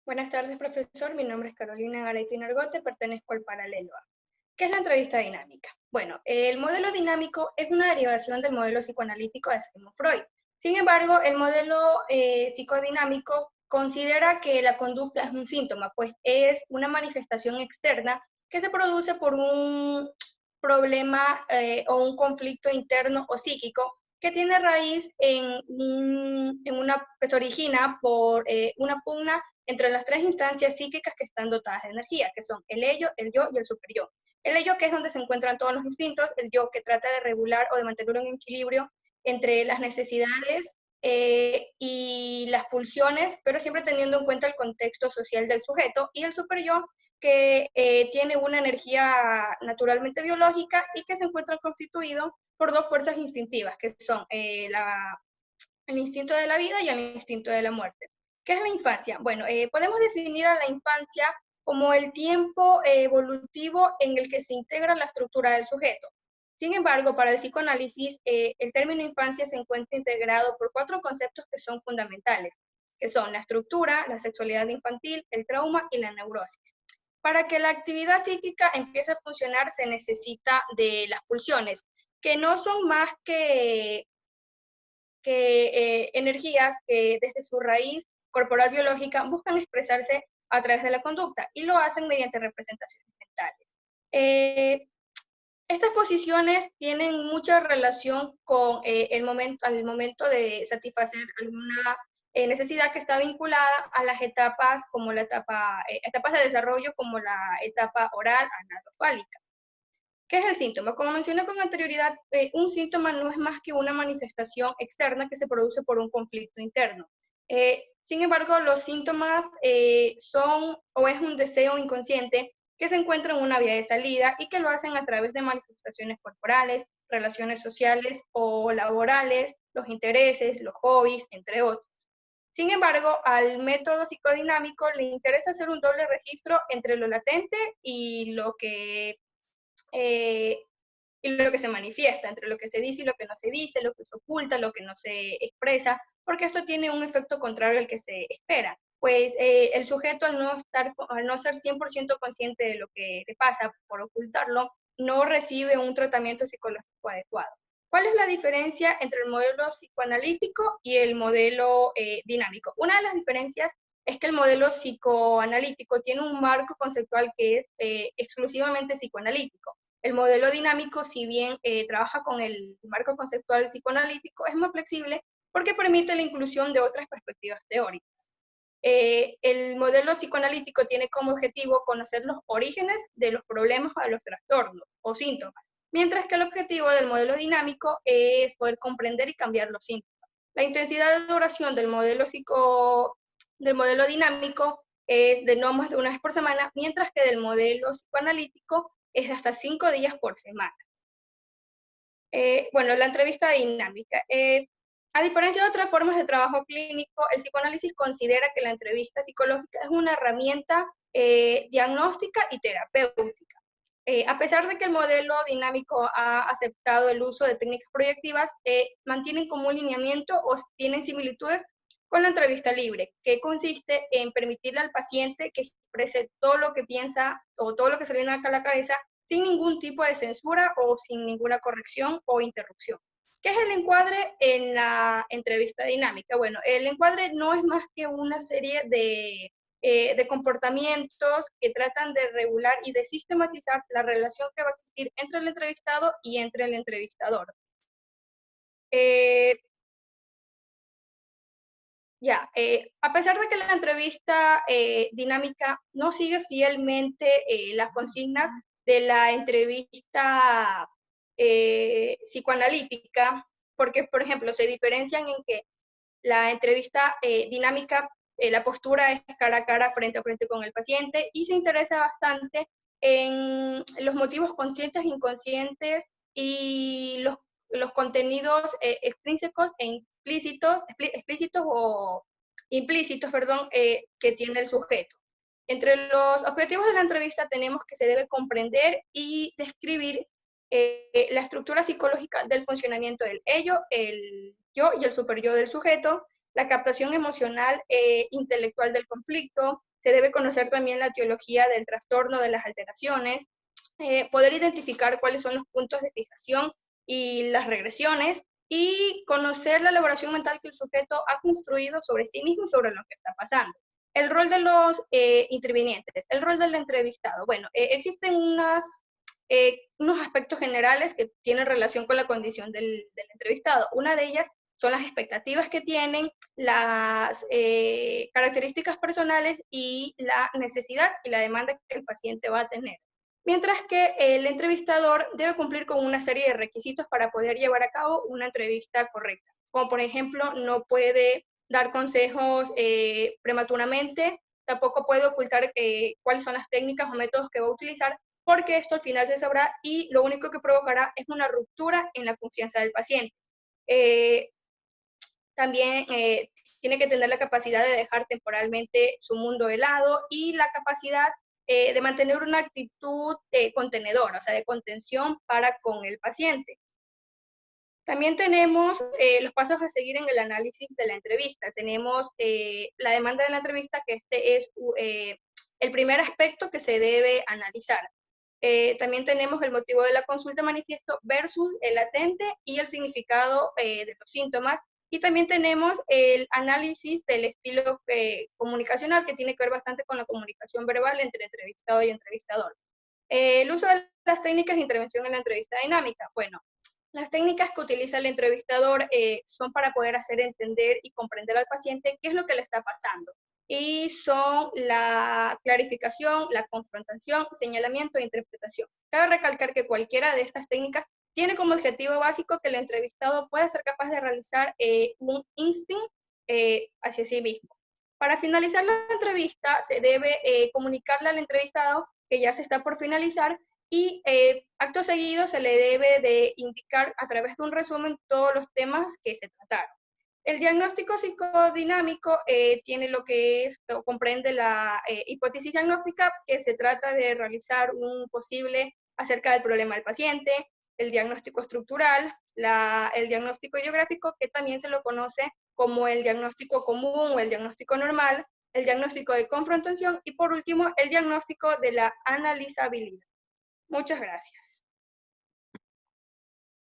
Buenas tardes, profesor. Mi nombre es Carolina Garay Pinargote, pertenezco al paralelo A. ¿Qué es la entrevista dinámica? Bueno, el modelo dinámico es una derivación del modelo psicoanalítico de Sigmund Freud. Sin embargo, el modelo psicodinámico considera que la conducta es un síntoma, pues es una manifestación externa que se produce por un problema o un conflicto interno o psíquico que tiene raíz que se origina por una pugna entre las tres instancias psíquicas que están dotadas de energía, que son el ello, el yo y el superyo. El ello, que es donde se encuentran todos los instintos, el yo, que trata de regular o de mantener un equilibrio entre las necesidades y las pulsiones, pero siempre teniendo en cuenta el contexto social del sujeto, y el superyo, que tiene una energía naturalmente biológica y que se encuentra constituido por dos fuerzas instintivas, que son el instinto de la vida y el instinto de la muerte. ¿Qué es la infancia? Bueno, podemos definir a la infancia como el tiempo evolutivo en el que se integra la estructura del sujeto. Sin embargo, para el psicoanálisis, el término infancia se encuentra integrado por cuatro conceptos que son fundamentales, que son la estructura, la sexualidad infantil, el trauma y la neurosis. Para que la actividad psíquica empiece a funcionar se necesita de las pulsiones, que no son más que energías que desde su raíz corporal biológica buscan expresarse a través de la conducta y lo hacen mediante representaciones mentales. Estas posiciones tienen mucha relación con al momento de satisfacer alguna necesidad que está vinculada a las etapas como etapas de desarrollo como la etapa oral anatofálica. ¿Qué es el síntoma? Como mencioné con anterioridad, un síntoma no es más que una manifestación externa que se produce por un conflicto interno. Sin embargo, los síntomas son o es un deseo inconsciente que se encuentra en una vía de salida y que lo hacen a través de manifestaciones corporales, relaciones sociales o laborales, los intereses, los hobbies, entre otros. Sin embargo, al método psicodinámico le interesa hacer un doble registro entre lo latente eh, y lo que se manifiesta, entre lo que se dice y lo que no se dice, lo que se oculta, lo que no se expresa, porque esto tiene un efecto contrario al que se espera. Pues el sujeto al no ser 100% consciente de lo que le pasa por ocultarlo, no recibe un tratamiento psicológico adecuado. ¿Cuál es la diferencia entre el modelo psicoanalítico y el modelo dinámico? Una de las diferencias es que el modelo psicoanalítico tiene un marco conceptual que es exclusivamente psicoanalítico. El modelo dinámico, si bien trabaja con el marco conceptual psicoanalítico, es más flexible porque permite la inclusión de otras perspectivas teóricas. El modelo psicoanalítico tiene como objetivo conocer los orígenes de los problemas o de los trastornos o síntomas, mientras que el objetivo del modelo dinámico es poder comprender y cambiar los síntomas. La intensidad de duración del modelo dinámico es de no más de una vez por semana, mientras que del modelo psicoanalítico es de hasta 5 días por semana. Bueno, la entrevista dinámica. A diferencia de otras formas de trabajo clínico, el psicoanálisis considera que la entrevista psicológica es una herramienta diagnóstica y terapéutica. A pesar de que el modelo dinámico ha aceptado el uso de técnicas proyectivas, mantienen como un lineamiento o tienen similitudes con la entrevista libre, que consiste en permitirle al paciente que exprese todo lo que piensa o todo lo que se le viene a la cabeza sin ningún tipo de censura o sin ninguna corrección o interrupción. ¿Qué es el encuadre en la entrevista dinámica? Bueno, el encuadre no es más que una serie de comportamientos que tratan de regular y de sistematizar la relación que va a existir entre el entrevistado y entre el entrevistador. A pesar de que la entrevista dinámica no sigue fielmente las consignas de la entrevista psicoanalítica, porque, por ejemplo, se diferencian en que la entrevista dinámica, la postura es cara a cara, frente a frente con el paciente, y se interesa bastante en los motivos conscientes e inconscientes y los contenidos extrínsecos e explícitos o implícitos, perdón, que tiene el sujeto. Entre los objetivos de la entrevista tenemos que se debe comprender y describir la estructura psicológica del funcionamiento del ello, el yo y el superyo del sujeto, la captación emocional e intelectual del conflicto, se debe conocer también la etiología del trastorno de las alteraciones, poder identificar cuáles son los puntos de fijación y las regresiones, y conocer la elaboración mental que el sujeto ha construido sobre sí mismo y sobre lo que está pasando. El rol de los intervinientes, el rol del entrevistado. Bueno, existen unos aspectos generales que tienen relación con la condición del entrevistado. Una de ellas son las expectativas que tienen, las características personales y la necesidad y la demanda que el paciente va a tener. Mientras que el entrevistador debe cumplir con una serie de requisitos para poder llevar a cabo una entrevista correcta, como por ejemplo no puede dar consejos prematuramente, tampoco puede ocultar cuáles son las técnicas o métodos que va a utilizar, porque esto al final se sabrá y lo único que provocará es una ruptura en la confianza del paciente. También tiene que tener la capacidad de dejar temporalmente su mundo de lado y la capacidad de mantener una actitud contenedora, o sea, de contención para con el paciente. También tenemos los pasos a seguir en el análisis de la entrevista. Tenemos la demanda de la entrevista, que este es el primer aspecto que se debe analizar. También tenemos el motivo de la consulta manifiesto versus el latente y el significado de los síntomas. Y también tenemos el análisis del estilo comunicacional, que tiene que ver bastante con la comunicación verbal entre entrevistado y entrevistador. El uso de las técnicas de intervención en la entrevista dinámica. Bueno, las técnicas que utiliza el entrevistador son para poder hacer entender y comprender al paciente qué es lo que le está pasando. Y son la clarificación, la confrontación, señalamiento e interpretación. Cabe recalcar que cualquiera de estas técnicas tiene como objetivo básico que el entrevistado pueda ser capaz de realizar un instinct hacia sí mismo. Para finalizar la entrevista, se debe comunicarle al entrevistado que ya se está por finalizar y acto seguido se le debe de indicar a través de un resumen todos los temas que se trataron. El diagnóstico psicodinámico tiene lo que es, o comprende la hipótesis diagnóstica, que se trata de realizar un posible acerca del problema del paciente, el diagnóstico estructural, el diagnóstico ideográfico, que también se lo conoce como el diagnóstico común o el diagnóstico normal, el diagnóstico de confrontación y por último el diagnóstico de la analizabilidad. Muchas gracias.